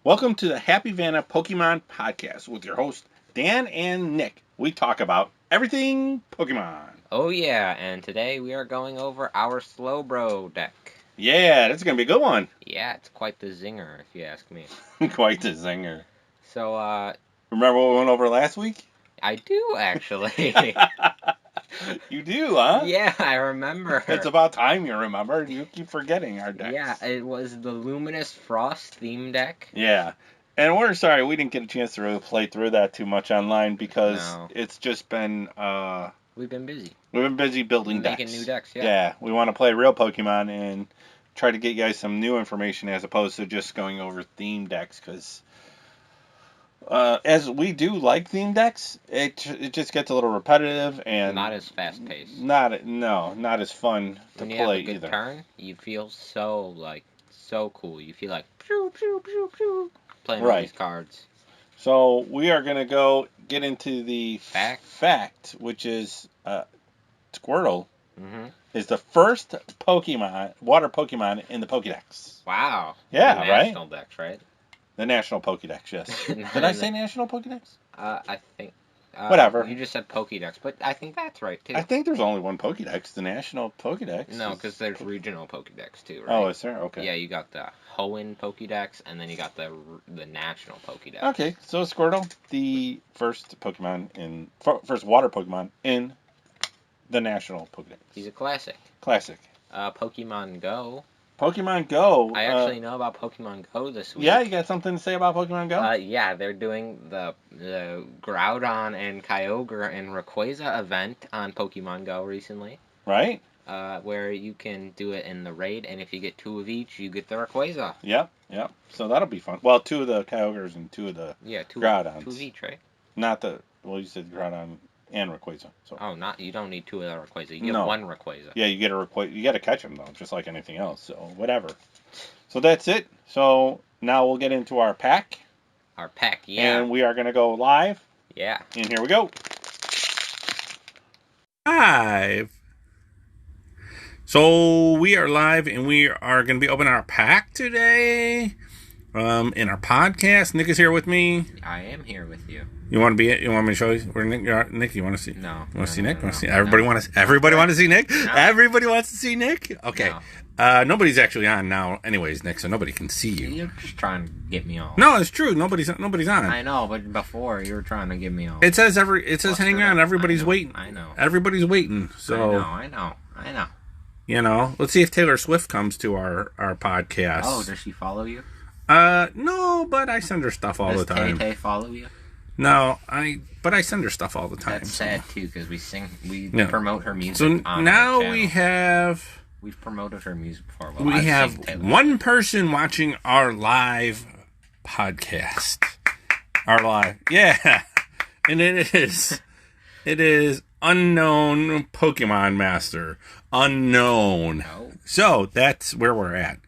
Welcome to the Happy Vanna Pokemon Podcast with your hosts, Dan and Nick. We talk about everything Pokemon. Oh yeah, and today we are going over our SLOBRO deck. Yeah, that's going to be a good one. Yeah, it's quite the zinger, if you ask me. Quite the zinger. So, remember what we went over last week? I do, actually. You do, huh? Yeah, I remember. It's about time you remember. You keep forgetting our decks. Yeah, it was the Luminous Frost theme deck. Yeah. And we're sorry we didn't get a chance to really play through that too much online because it's just been... we've been busy. We've been busy building decks. Making new decks, yeah. Yeah, we want to play real Pokemon and try to get you guys some new information as opposed to just going over theme decks because... as we do like theme decks, it just gets a little repetitive and not as fast paced. Not as fun to when you play have a good either. Turn, you feel so cool. You feel like pew pew pew pew playing all these cards. So we are gonna get into the fact, which is Squirtle is the first Pokemon, water Pokemon in the Pokédex. Wow. Yeah, the right. National Dex, right? The National Pokédex, yes. Did I say National Pokédex? I think... whatever. You just said Pokédex, but I think that's right, too. I think there's only one Pokédex, the National Pokédex. No, because there's regional Pokédex, too, right? Oh, is there? Okay. Yeah, you got the Hoenn Pokédex, and then you got the National Pokédex. Okay, so Squirtle, the first water Pokemon in the National Pokédex. He's a classic. Classic. Pokemon Go. Pokemon Go. I actually know about Pokemon Go this week. Yeah, you got something to say about Pokemon Go? Yeah, they're doing the Groudon and Kyogre and Rayquaza event on Pokemon Go recently. Right. Where you can do it in the raid, and if you get 2 of each, you get the Rayquaza. Yep. So that'll be fun. Well, 2 of the Kyogres and 2 of the Groudons. 2 of each, right? Not the... Well, you said Groudon and Rayquaza. So. Oh, you don't need 2 of the Rayquaza. You get 1 Rayquaza. Yeah, you get a Rayquaza. You got to catch them, though, just like anything else. So, whatever. So, that's it. So, now we'll get into our pack. Our pack, yeah. And we are going to go live. Yeah. And here we go. Live. So, we are live, and we are going to be opening our pack today. In our podcast. Nick is here with me. I am here with you. You want me to show you where Nick? Nick, you want to see? No. You want to see Nick? Want to see? Everybody want to? Everybody want to see Nick? No. Everybody wants to see Nick. Okay. No. Nobody's actually on now, anyways, Nick. So nobody can see you. You're just trying to get me on. No, it's true. Nobody's on. I know, but before you were trying to get me on. It says hang on. Everybody's waiting. I know. Everybody's waiting. So I know. You know, let's see if Taylor Swift comes to our podcast. Oh, does she follow you? No, but I send her stuff all the time. Does Tay follow you? No, but I send her stuff all the time. That's sad too, because we promote her music. So on now our channel. we've promoted her music before. Well, we have one person watching our live podcast. Yeah, and it is unknown Pokemon Master, unknown. Oh. So that's where we're at.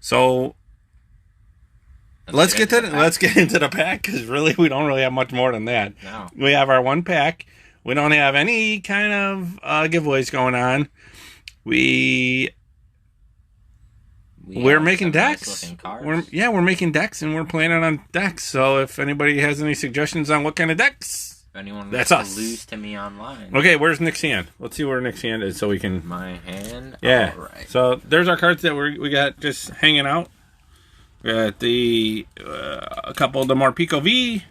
So. Let's get into the pack because really we don't really have much more than that. No. We have our one pack. We don't have any kind of giveaways going on. We're making decks. We're making decks and we're planning on decks. So if anybody has any suggestions on what kind of decks, if anyone that's wants us. to lose to me online. Okay, where's Nick's hand? Let's see where Nick's hand is so we can. My hand. Yeah. All right. So there's our cards that we got just hanging out. We got a couple of the Morpeko V.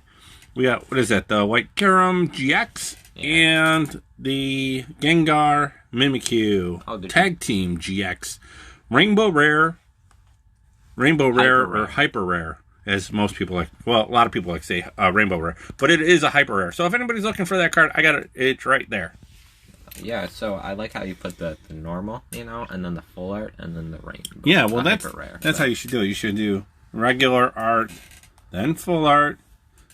We got, what is that? The White Kyurem GX and the Gengar Mimikyu Tag Team GX. Rainbow Rare or Hyper Rare, as most people like. Well, a lot of people like to say Rainbow Rare, but it is a Hyper Rare. So if anybody's looking for that card, I got it. It's right there. Yeah, so I like how you put the normal, and then the full art, and then the rainbow. Yeah, well, that's rare. How you should do it. You should do regular art, then full art,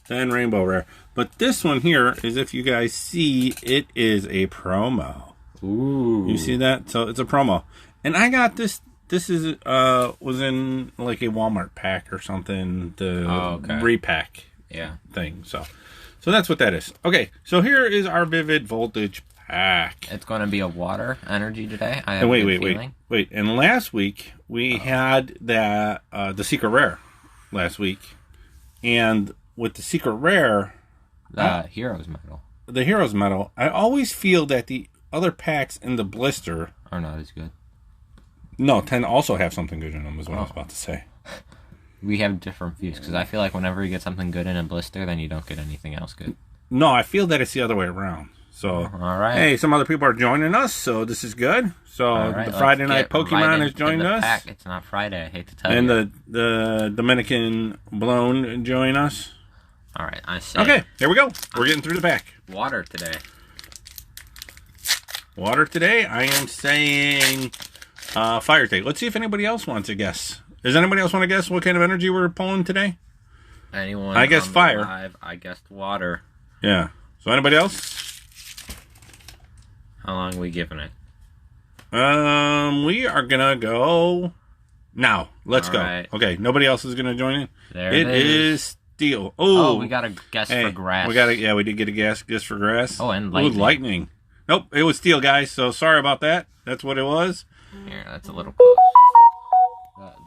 then rainbow rare. But this one here is, if you guys see, it is a promo. Ooh. You see that? So it's a promo. And I got this. This is was in like a Walmart pack or something. The repack thing. So that's what that is. Okay, so here is our Vivid Voltage pack. It's going to be a water energy today. I have and wait. And last week we had that the secret rare. Last week. And with the secret rare, the Heroes Medal, I always feel that the other packs in the blister are not as good. No, tend to also have something good in them, is what I was about to say. We have different views, because I feel like whenever you get something good in a blister, then you don't get anything else good. No, I feel that it's the other way around. So, all right. Hey, some other people are joining us, so this is good. So, the Friday Night Pokemon has joined us. Pack. It's not Friday, I hate to tell you. And the Dominican Blown join us. All right, I say. Okay, here we go. We're getting through the pack. Water today. I am saying Fire Tank. Let's see if anybody else wants to guess. Does anybody else want to guess what kind of energy we're pulling today? Anyone? I guess fire. Live, I guessed water. Yeah. So anybody else? How long are we giving it? We are gonna go now. Let's go. Right. Okay. Nobody else is gonna join in. There it is Steel. Oh, we got a guess for grass. We did get a guess for grass. Oh, and lightning. Lightning. Nope, it was Steel, guys. So sorry about that. That's what it was. Here, that's a little close.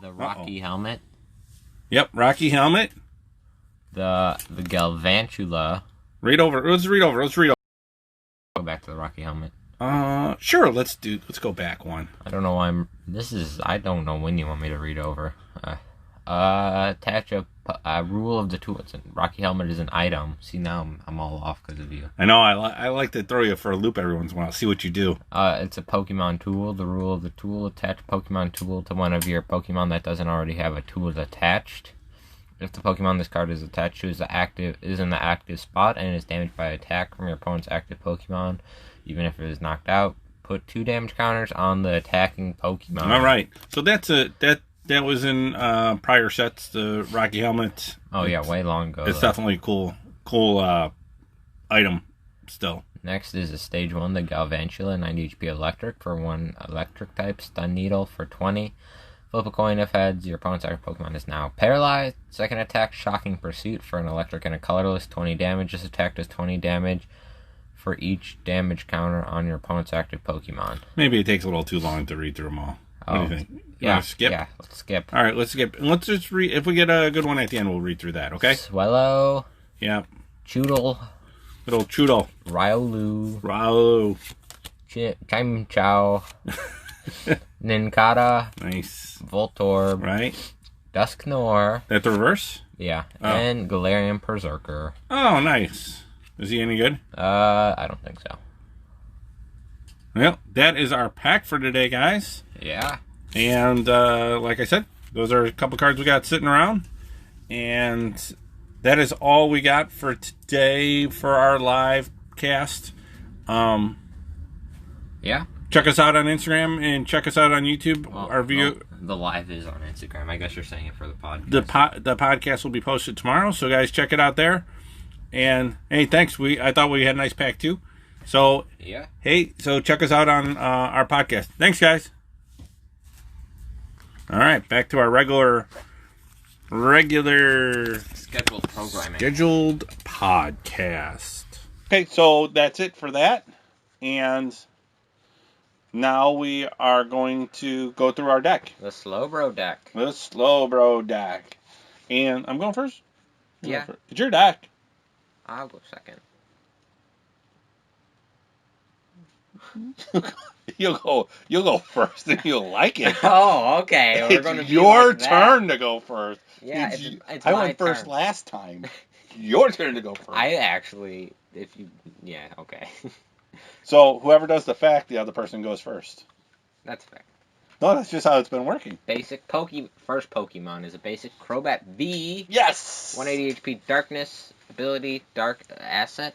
The Rocky helmet. Yep, Rocky helmet. The Galvantula. Read over. Let's read over. Go back to the Rocky helmet. Sure. Let's go back one. I don't know why I don't know when you want me to read over. Attach a rule of the tool. Rocky helmet is an item. See, now I'm all off because of you. I know. I like to throw you for a loop every once in a while. See what you do. It's a Pokemon tool. The rule of the tool: attach a Pokemon tool to one of your Pokemon that doesn't already have a tool attached. If the Pokemon this card is attached to is in the active spot and is damaged by attack from your opponent's active Pokemon, even if it is knocked out, put 2 damage counters on the attacking Pokemon. All right. So that was in prior sets. The Rocky helmet. Oh yeah, way long ago. It's definitely a cool item still. Next is a stage 1, the Galvantula, 90 HP electric for 1 electric type, stun needle for 20. Flip a coin if heads, your opponent's active Pokemon is now paralyzed. Second attack, Shocking Pursuit for an electric and a colorless, 20 damage. This attack does 20 damage for each damage counter on your opponent's active Pokemon. Maybe it takes a little too long to read through them all. What do you think? Skip? Yeah, let's skip. All right, let's skip. And let's just read. If we get a good one at the end, we'll read through that, okay? Swellow. Yeah. Choodle. Little Choodle. Riolu. Chimchao. Nincada. Nice. Voltorb. Right. Dusknoir. That's the reverse? Yeah. Oh. And Galarian Berserker. Oh, nice. Is he any good? I don't think so. Well, that is our pack for today, guys. Yeah. And like I said, those are a couple cards we got sitting around. And that is all we got for today for our live cast. Yeah. Check us out on Instagram and check us out on YouTube. Well, the live is on Instagram. I guess you're saying it for the podcast. The podcast will be posted tomorrow, so guys, check it out there. And hey, thanks. I thought we had a nice pack too. So yeah. Hey, so check us out on our podcast. Thanks, guys. All right, back to our regular scheduled programming. Scheduled podcast. Okay, so that's it for that. And now we are going to go through our deck. The Slowbro deck. And I'm going first? Yeah. It's your deck. I'll go second. You'll go first and you'll like it. Oh, okay. We're going to be your like turn to go first. Yeah, it's I my went first turn. last time. Your turn to go first. Okay. So whoever does the fact, the other person goes first. That's fair. No, that's just how it's been working. First Pokemon is a basic Crobat V. Yes! 180 HP Darkness, ability, Dark Asset.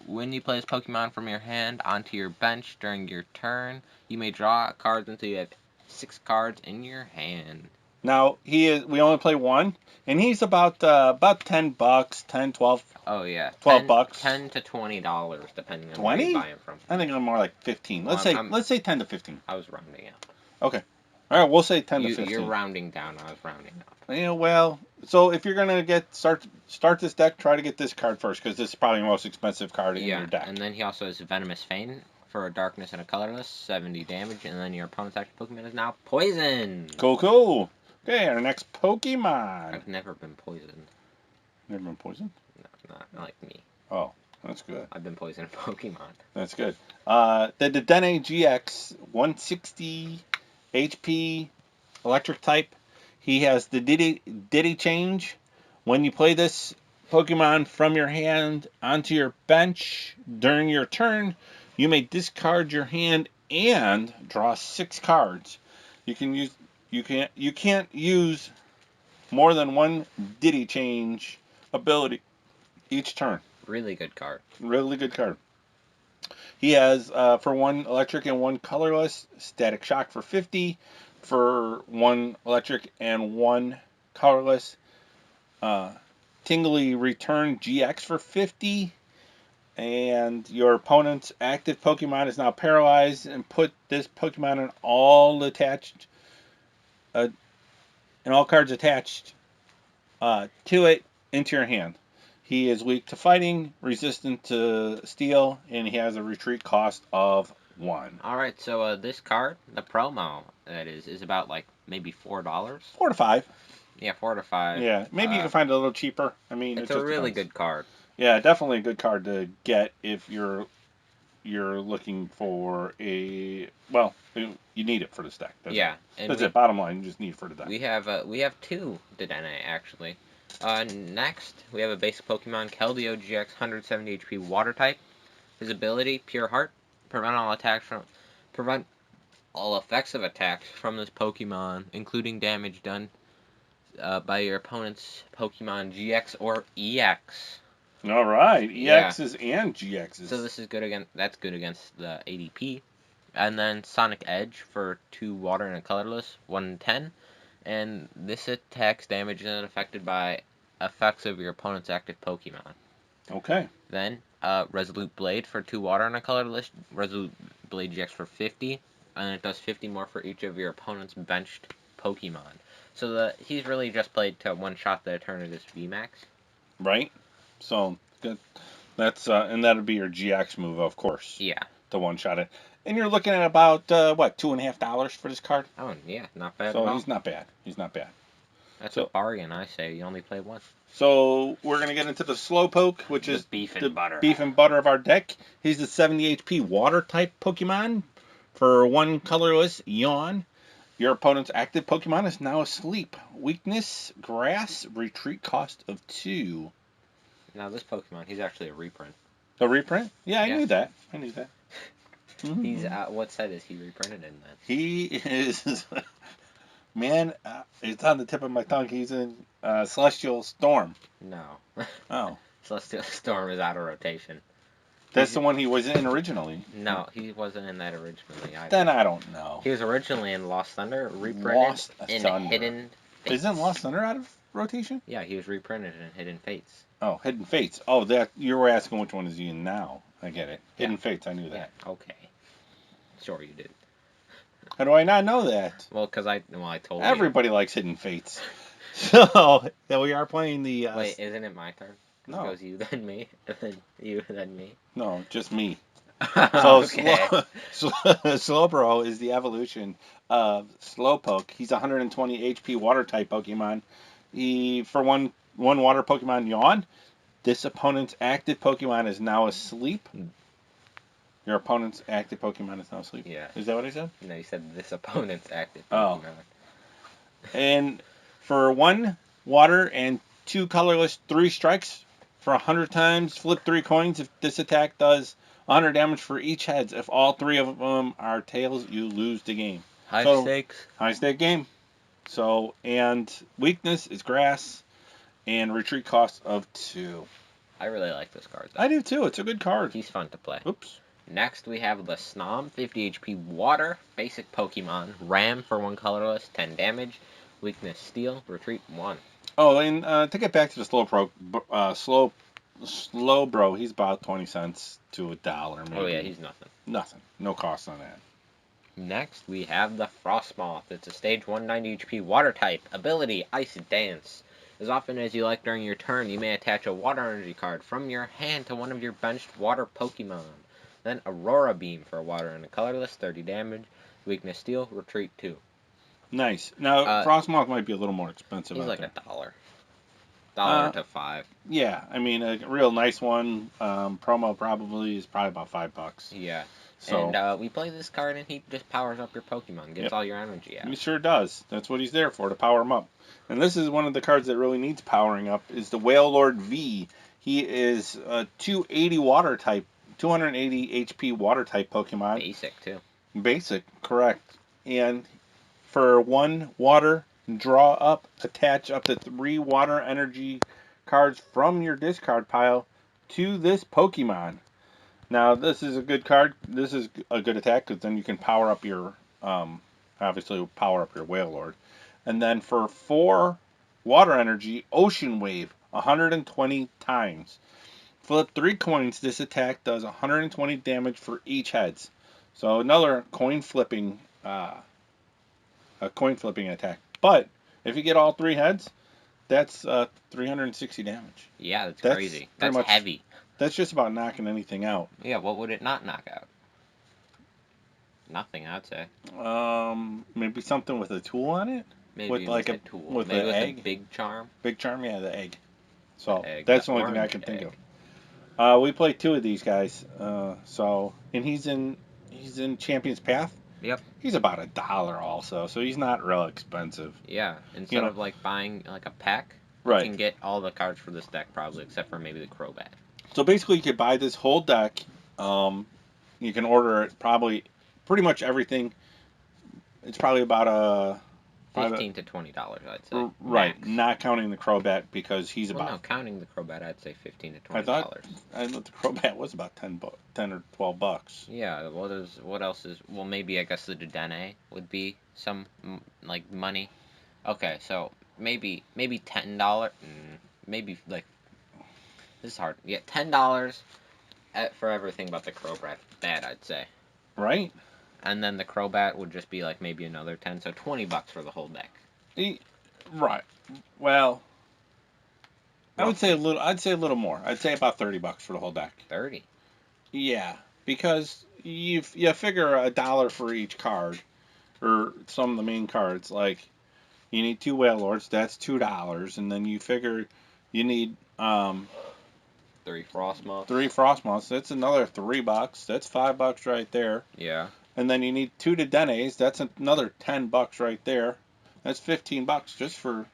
When you place Pokemon from your hand onto your bench during your turn, you may draw cards until you have 6 cards in your hand. Now, we only play one, and he's about $10, 10, 12. Oh, yeah. $12. $10 to $20, depending on 20? where you buy them from. I think I'm more like 15. Let's say 10 to 15. I was rounding up. Okay. All right, we'll say 10 to 15. You're rounding down, I was rounding up. Yeah, well, so if you're going to start this deck, try to get this card first, because this is probably the most expensive card in your deck. And then he also has Venomous Fang for a darkness and a colorless, 70 damage, and then your opponent's active Pokemon is now poison. Cool. Okay, our next Pokemon. I've never been poisoned. Never been poisoned? No, not like me. Oh, that's good. I've been poisoned Pokemon. That's good. The Dedenne GX, 160 HP, electric type. He has the Diddy change. When you play this Pokemon from your hand onto your bench during your turn, you may discard your hand and draw 6 cards. You can't use more than one Diddy change ability each turn. Really good card. Really good card. He has for 1 electric and 1 colorless, Static Shock for 50. For 1 electric and 1 colorless, Tingly Return GX for 50. And your opponent's active Pokemon is now paralyzed, and put this Pokemon and all cards attached to it into your hand. He is weak to fighting, resistant to steel, and he has a retreat cost of 1. Alright, so this card, the promo, that is about like maybe $4. 4 to 5. Yeah, 4 to 5. Yeah, maybe you can find it a little cheaper. I mean, it's a really good card. Yeah, definitely a good card to get if you're looking for a, well, you need it for the deck. That's it. Bottom line, you just need it for the deck. We have 2 Dedenne actually. Next we have a basic Pokemon, Keldeo GX, 170 HP, Water type. His ability, Pure Heart, prevent all effects of attacks from this Pokemon, including damage done by your opponent's Pokemon GX or EX. All right, EXs and GXs. So this is good against the ADP. And then Sonic Edge for 2 water and a colorless, 110. And this attacks damage isn't affected by effects of your opponent's active Pokemon. Okay. Then Resolute Blade for 2 water and a colorless, Resolute Blade GX for 50. And it does 50 more for each of your opponent's benched Pokemon. So he's really just played to one-shot the Eternatus VMAX. Right. So good. That's and that'd be your GX move, of course. Yeah. To one-shot it. And you're looking at about $2.50 for this card. Oh yeah, not bad. So he's not bad. He's not bad. That's a bargain, I say. You only play once. So we're gonna get into the Slowpoke, which is beef and butter. Beef and butter of our deck. He's the 70 HP water type Pokemon. For 1 colorless, Yawn. Your opponent's active Pokemon is now asleep. Weakness, Grass, retreat cost of 2. Now this Pokemon, he's actually a reprint. A reprint? Yeah, I knew that. He's what set is he reprinted in then? He is, man, it's on the tip of my tongue. He's in Celestial Storm. No. Oh. Celestial Storm is out of rotation. That's the one he was in originally. No, he wasn't in that originally either. Then I don't know. He was originally in Lost Thunder, reprinted in Hidden Fates. Isn't Lost Thunder out of rotation? Yeah, he was reprinted in Hidden Fates. Oh, Hidden Fates. Oh, that you were asking which one is he in now. I get it. Hidden Fates, I knew that. Yeah, okay. Sure you did. How do I not know that? Well, because I told you. Everybody likes Hidden Fates. So, we are playing the... Wait, isn't it my turn? No. It goes you, then me, and then you, then me. No, just me. So Slowbro is the evolution of Slowpoke. He's 120 HP water type Pokemon. For one water Pokemon, Yawn. This opponent's active Pokemon is now asleep. Your opponent's active Pokemon is now asleep. Yeah. Is that what I said? No, you said this opponent's active Pokemon. And for 1 water and 2 colorless, 3 strikes. For 100 times, flip 3 coins. If this attack does 100 damage for each heads, if all 3 of them are tails, you lose the game. High stakes. High stake game. So, and weakness is Grass, and retreat cost of 2. I really like this card, though. I do too. It's a good card. He's fun to play. Oops. Next, we have the Snom, 50 HP water, basic Pokemon. Ram for 1 colorless, 10 damage. Weakness Steel, retreat 1. Oh, and to get back to the Slowbro, he's about 20 cents to $1, maybe. Oh yeah, he's nothing. Nothing. No cost on that. Next, we have the Frostmoth. It's a stage 190 HP water type. Ability, Ice Dance. As often as you like during your turn, you may attach a water energy card from your hand to one of your benched water Pokemon. Then Aurora Beam for a water and a colorless, 30 damage. Weakness Steel, retreat 2. Nice. Now, Frostmoth might be a little more expensive. He's like $1. $1 to $5. Yeah, I mean a real nice one. Promo probably is probably about $5. Yeah. So And we play this card, and he just powers up your Pokemon, gets yep, all your energy out. he sure does. That's what he's there for, to power him up. And this is one of the cards that really needs powering up. Is the Whale Lord V. He is a 280 water type, 280 HP water type Pokemon. Basic too. Basic, correct. And for 1 water, draw up, attach up to 3 water energy cards from your discard pile to this Pokemon. Now, this is a good card. This is a good attack because then you can power up your, obviously, power up your Whale Lord. And then for 4 water energy, Ocean Wave, 120 times. Flip 3 coins. This attack does 120 damage for each heads. So another coin flipping attack. But if you get all 3 heads, that's 360 damage. Yeah, that's crazy. That's heavy. That's just about knocking anything out. Yeah, what would it not knock out? Nothing, I'd say. Maybe something with a tool on it. Maybe with like a tool. with maybe an with egg. a big charm. Big charm, yeah, the egg. So egg, that's the only thing I can think of. We play 2 of these guys. And he's in Champion's Path. Yep. He's about $1 also, so he's not real expensive. Yeah, instead of like buying like a pack, right, you can get all the cards for this deck probably, except for maybe the Crobat. So basically, you could buy this whole deck. You can order it pretty much everything. It's probably about $15 to $20, I'd say. Right, max. Not counting the Crobat because he's about. No, counting the Crobat, I'd say $15 to $20. I thought the Crobat was about 10 or $12. Yeah. What else is? Well, maybe I guess the Dedenne would be some like money. Okay, so maybe $10. Maybe like. This is hard. Yeah, $10 for everything but the Crobat. Bad, I'd say. Right. And then the Crobat would just be like maybe another 10, so $20 for the whole deck. Right. Well, I would say a little. I'd say a little more. I'd say about $30 for the whole deck. 30. Yeah, because you figure $1 for each card, or some of the main cards. Like you need 2 Whale Lords, that's $2, and then you figure you need 3 Frostmoths. 3 Frostmoths, that's another $3. That's $5 right there. Yeah. And then you need 2 Dedennes, that's another $10 right there. That's $15 just for.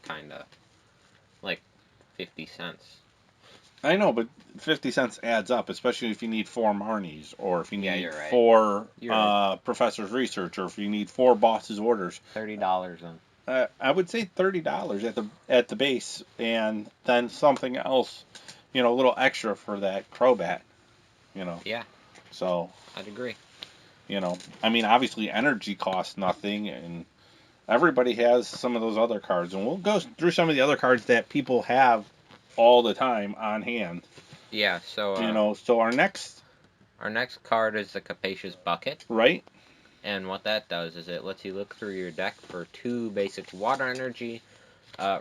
Kinda like 50 cents. I know, but 50 cents adds up, especially if you need 4 Marnies, or if you need you're right. 4 Professor's Research, or if you need 4 Boss's Orders. $30 then. I would say $30 at the base, and then something else, a little extra for that Crobat, Yeah. So I'd agree. I mean, obviously energy costs nothing, and everybody has some of those other cards, and we'll go through some of the other cards that people have all the time on hand. Yeah. So. So our next card is the Capacious Bucket. Right. And what that does is it lets you look through your deck for 2 basic water energy,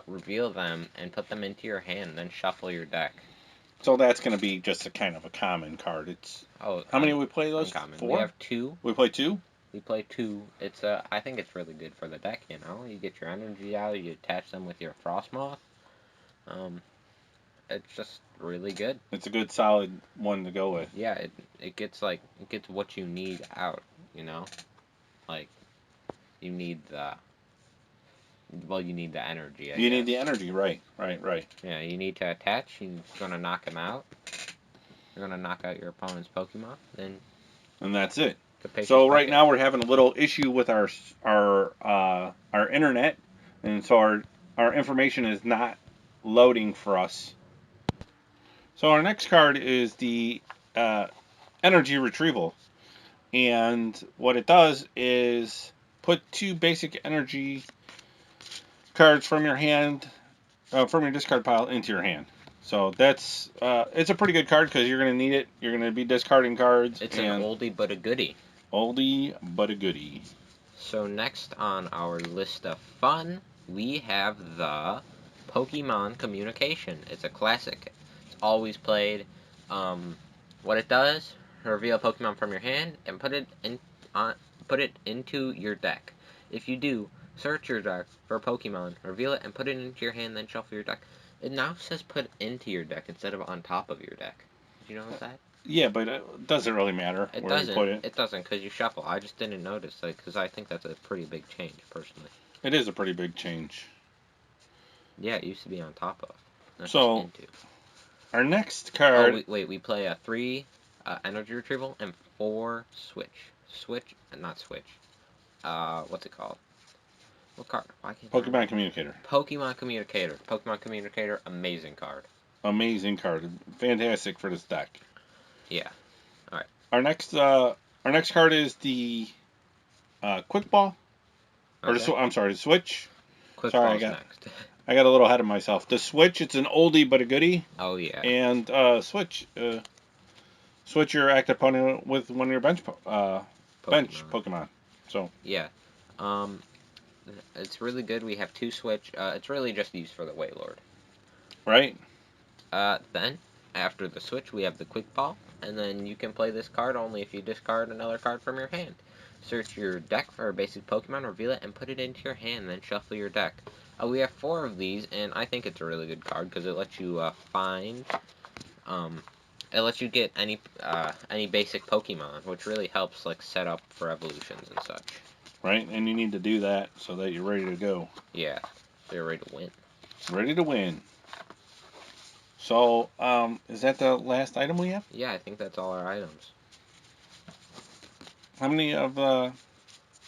reveal them, and put them into your hand, then shuffle your deck. So that's going to be just a kind of a common card. How many we play those? Uncommon. 4? We have 2. We play 2? We play 2. I think it's really good for the deck, You get your energy out, you attach them with your Frostmoth. It's just really good. It's a good solid one to go with. Yeah, it gets what you need out, Like, you need the energy, You need the energy, right. Yeah, you need to attach, you're going to knock him out. You're going to knock out your opponent's Pokemon, and that's it. So right now we're having a little issue with our internet, and so our information is not loading for us. So our next card is the Energy Retrieval. And what it does is put 2 basic energy cards from your hand, from your discard pile into your hand. So that's it's a pretty good card because you're going to need it. You're going to be discarding cards. It's an oldie but a goodie. Oldie but a goodie. So next on our list of fun, we have the Pokemon Communication. It's a classic. It's always played. What it does: reveal a Pokemon from your hand and put it into your deck. If you do, Search your deck for Pokemon, reveal it, and put it into your hand, then shuffle your deck. It now says put into your deck instead of on top of your deck. Did you notice that? Yeah, but it doesn't really matter where you put it. It doesn't, because you shuffle. I just didn't notice, because I think that's a pretty big change, personally. It is a pretty big change. Yeah, it used to be on top of, not so, just into. Our next card... Oh, wait, we play a 3 energy retrieval and 4 switch. Not switch. What's it called? What card? Why can't I Pokemon Communicator. Pokemon Communicator. Pokemon Communicator, amazing card. Amazing card. Fantastic for this deck. Yeah. All right. Our next card is the Quick Ball. Okay. I'm sorry, the Switch. Quick Sorry, Ball's next. I got a little ahead of myself. The Switch, it's an oldie but a goodie. Oh, yeah. And switch your active opponent with one of your bench Pokemon. So yeah. It's really good. We have 2 switch. It's really just used for the Wailord. Right. Then, after the switch, we have the Quick Ball, and then you can play this card only if you discard another card from your hand. Search your deck for a basic Pokemon, reveal it, and put it into your hand, then shuffle your deck. We have 4 of these, and I think it's a really good card because it lets you it lets you get any basic Pokemon, which really helps set up for evolutions and such. Right, and you need to do that so that you're ready to go. Yeah, so you're ready to win. Ready to win. So, is that the last item we have? Yeah, I think that's all our items. How many of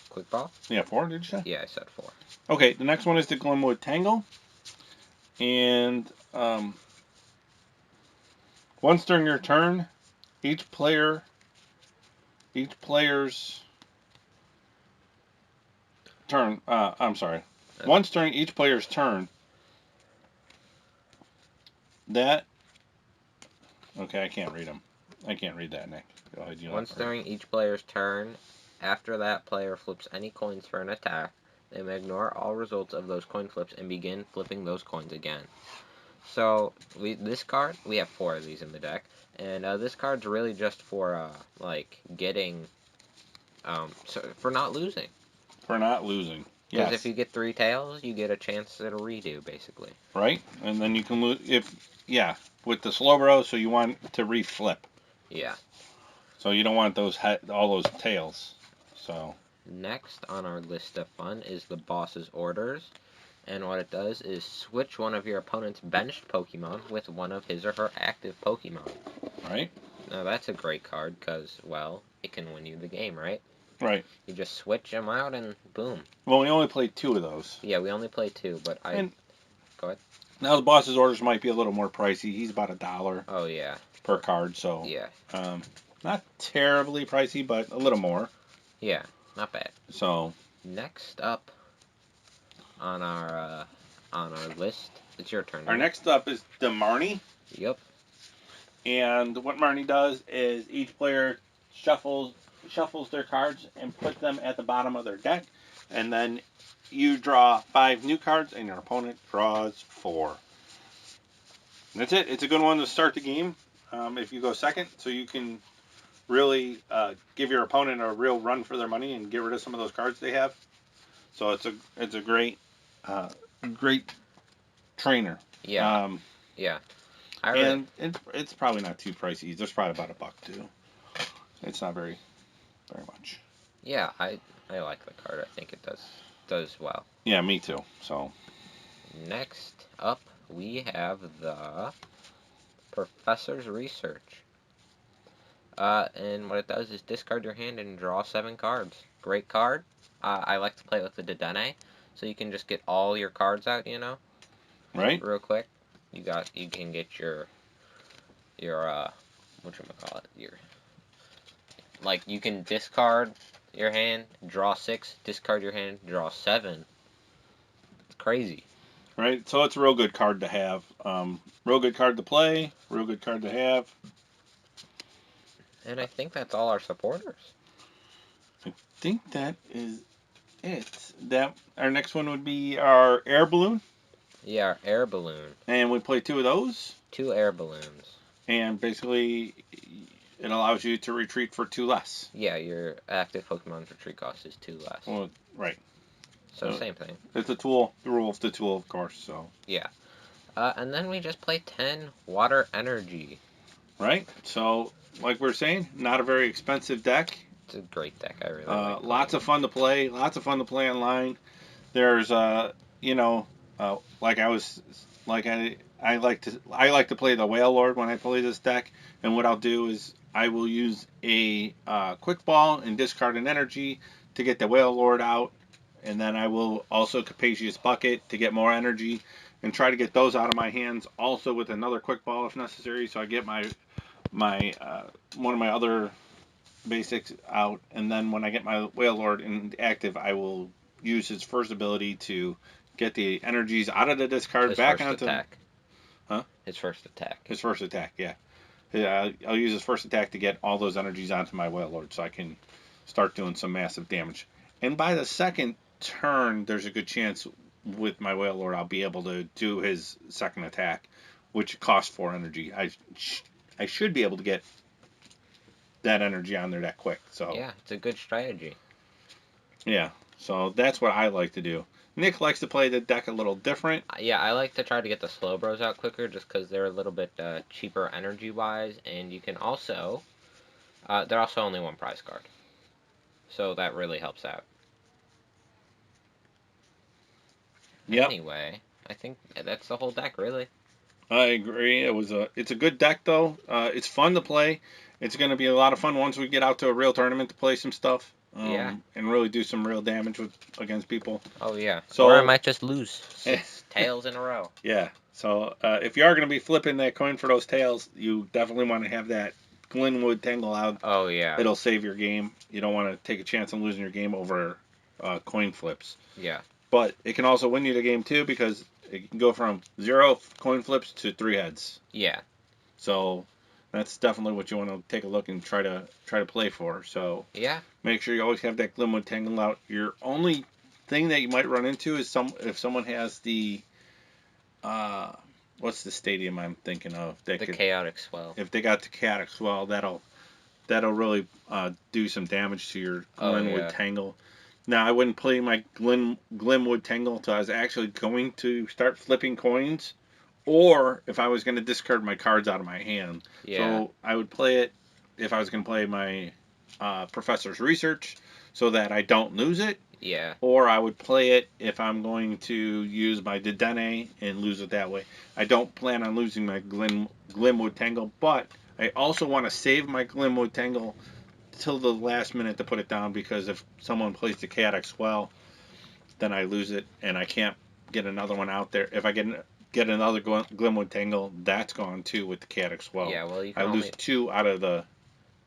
Quick Ball? Yeah, 4, did you say? Yeah, I said 4. Okay, the next one is the Glenwood Tangle. And, once during your turn, each player's turn, once during each player's turn, okay, I can't read them. I can't read that, Nick. Go ahead. Once during each player's turn, after that player flips any coins for an attack, they may ignore all results of those coin flips and begin flipping those coins again. So, this card, we have 4 of these in the deck, and this card's really just for, getting, for not losing. For not losing. Because if you get 3 tails, you get a chance at a redo, basically. Right, and then you can lose, with the SLOBRO, so you want to reflip. Yeah. So you don't want all those tails. So next on our list of fun is the boss's orders. And what it does is switch one of your opponent's benched Pokemon with one of his or her active Pokemon. Right. Now that's a great card because, well, it can win you the game, right? Right. You just switch them out and boom. Well, we only played 2 of those. Yeah, we only played 2, but go ahead. Now the boss's orders might be a little more pricey. He's about $1. Oh, yeah. Per card, so. Yeah. Not terribly pricey, but a little more. Yeah, not bad. So. Next up on our list, it's your turn. Our next up is the Marnie. Yep. And what Marnie does is each player shuffles their cards and puts them at the bottom of their deck, and then you draw 5 new cards, and your opponent draws 4. And that's it. It's a good one to start the game. If you go second, so you can really give your opponent a real run for their money and get rid of some of those cards they have. So it's a great trainer. Yeah. Yeah. And it's probably not too pricey. There's probably about $1 too. It's not very much. Yeah, I like the card. I think it does well. Yeah, me too. So next up we have the Professor's Research. And what it does is discard your hand and draw 7 cards. Great card. I like to play with the Dedenne, so you can just get all your cards out, Right. Real quick. You can get your whatchamacallit, you can discard your hand, draw 6, discard your hand, draw 7. It's crazy. Right, so it's a real good card to have. Real good card to play, real good card to have. And I think that's all our supporters. I think that is it. Our next one would be our air balloon. Yeah, our air balloon. And we play 2 of those. 2 air balloons. And basically, it allows you to retreat for 2 less. Yeah, your active Pokemon's retreat cost is 2 less. Well, right. So same thing. It's a tool. The rule of the tool, of course. So Yeah. And then we just play 10 water energy. right. So like we're saying, not a very expensive deck. It's a great deck. I really like. Lots of fun to play. Lots of fun to play online. There's you know, like I like to play the Whale Lord when I play this deck, and what I'll do is I will use a quick ball and discard an energy to get the Whale Lord out, and then I will also Capacious Bucket to get more energy and try to get those out of my hands also with another quick ball if necessary, so I get my one of my other basics out, and then when I get my Whale Lord in active, I will use his first ability to get the energies out of the discard back onto attack. Huh? His first attack. His first attack, yeah. I'll use his first attack to get all those energies onto my Whale Lord so I can start doing some massive damage. And by the second turn, there's a good chance with my Whale Lord I'll be able to do his second attack, which costs 4 energy. I should be able to get that energy on there that quick. So yeah, it's a good strategy. Yeah, so that's what I like to do. Nick likes to play the deck a little different. Yeah, I like to try to get the SLOBROs out quicker just because they're a little bit cheaper energy-wise, and you can also... they're also only 1 prize card. So that really helps out. Yep. Anyway, I think that's the whole deck, really. I agree. It's a good deck, though. It's fun to play. It's going to be a lot of fun once we get out to a real tournament to play some stuff. Yeah. And really do some real damage against people. Oh, yeah. So, or I might just lose 6 tails in a row. Yeah. So, if you are going to be flipping that coin for those tails, you definitely want to have that Glenwood Tangle out. Oh, yeah. It'll save your game. You don't want to take a chance on losing your game over coin flips. Yeah. But it can also win you the game, too, because it can go from 0 coin flips to 3 heads. Yeah. So that's definitely what you want to take a look and try to play for. So yeah, make sure you always have that Glenwood Tangle out. Your only thing that you might run into is if someone has the what's the stadium I'm thinking of? The Chaotic Swell. If they got the Chaotic Swell, that'll really do some damage to your Glenwood Tangle. Now, I wouldn't play my Glenwood Tangle until I was actually going to start flipping coins, or if I was going to discard my cards out of my hand. Yeah. So I would play it if I was going to play my Professor's Research so that I don't lose it. Yeah. Or I would play it if I'm going to use my Dedenne and lose it that way. I don't plan on losing my Glenwood Tangle, but I also want to save my Glenwood Tangle till the last minute to put it down, because if someone plays the Chaotic Swell, then I lose it and I can't get another one out there. If I get another Glenwood Tangle, that's gone too with the Chaotic Swell. Yeah, well, I lose 2 out of the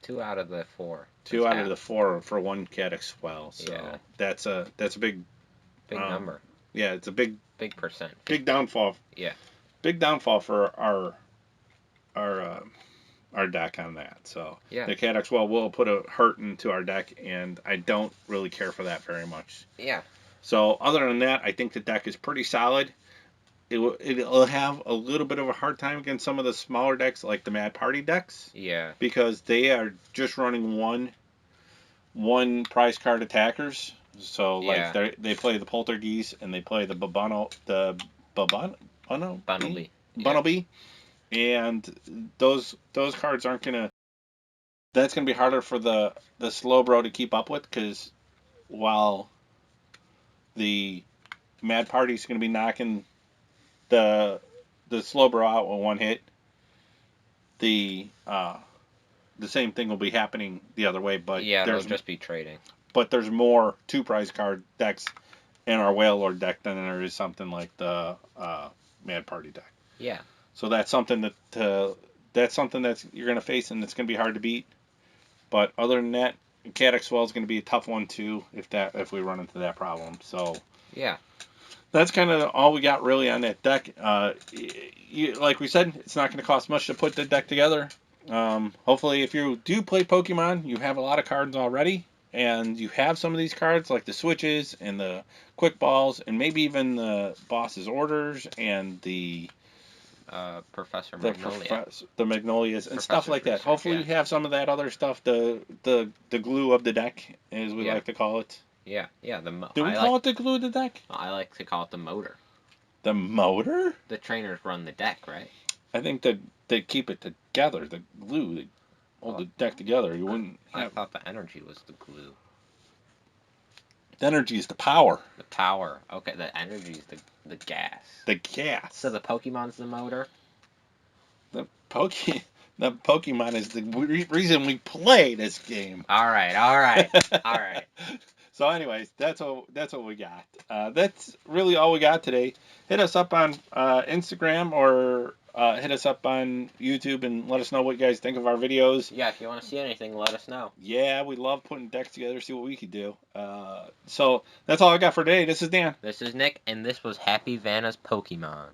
2 out of the 4. 2 out of the 4 for 1 Chaotic Swell. So yeah. that's a big number. Yeah, it's a big percent. Big downfall. Yeah. Big downfall for our deck on that. So yeah. the Chaotic Swell will put a hurt into our deck, and I don't really care for that very much. Yeah. So other than that, I think the deck is pretty solid. It'll have a little bit of a hard time against some of the smaller decks, like the Mad Party decks. Yeah. Because they are just running one prize card attackers. So like they play the Poltergeist and they play the Bunnelby. And those cards aren't gonna. That's gonna be harder for the Slowbro to keep up with, because while the Mad Party's gonna be knocking the Slowbro out with 1 hit, the same thing will be happening the other way. But they'll just be trading. But there's more 2 prize card decks in our Whale Lord deck than there is something like the Mad Party deck. Yeah. So that's something that you're going to face, and it's going to be hard to beat. But other than that, Chaotic Swell is going to be a tough one too if we run into that problem. So yeah, that's kind of all we got really on that deck. Like we said, it's not going to cost much to put the deck together. Hopefully, if you do play Pokemon, you have a lot of cards already, and you have some of these cards like the switches and the quick balls, and maybe even the boss's orders and the Professor Magnolia. The Magnolias and stuff like that. Hopefully you have some of that other stuff, the glue of the deck, as we like to call it. Yeah. Do we call it the glue of the deck? I like to call it the motor. The motor? The trainers run the deck, right? I think that they keep it together. The glue, they hold the deck together. You wouldn't I have. thought the energy was the glue. The energy is the power. The power. Okay, the energy is the gas. The gas. So the Pokemon's the motor? The Pokemon is the reason we play this game. All right. So, anyways, that's what we got. That's really all we got today. Hit us up on Instagram or hit us up on YouTube and let us know what you guys think of our videos. Yeah, if you want to see anything, let us know. Yeah, we love putting decks together, see what we could do. So that's all I got for today. This is Dan. This is Nick, and this was Happy Vanas Pokemon.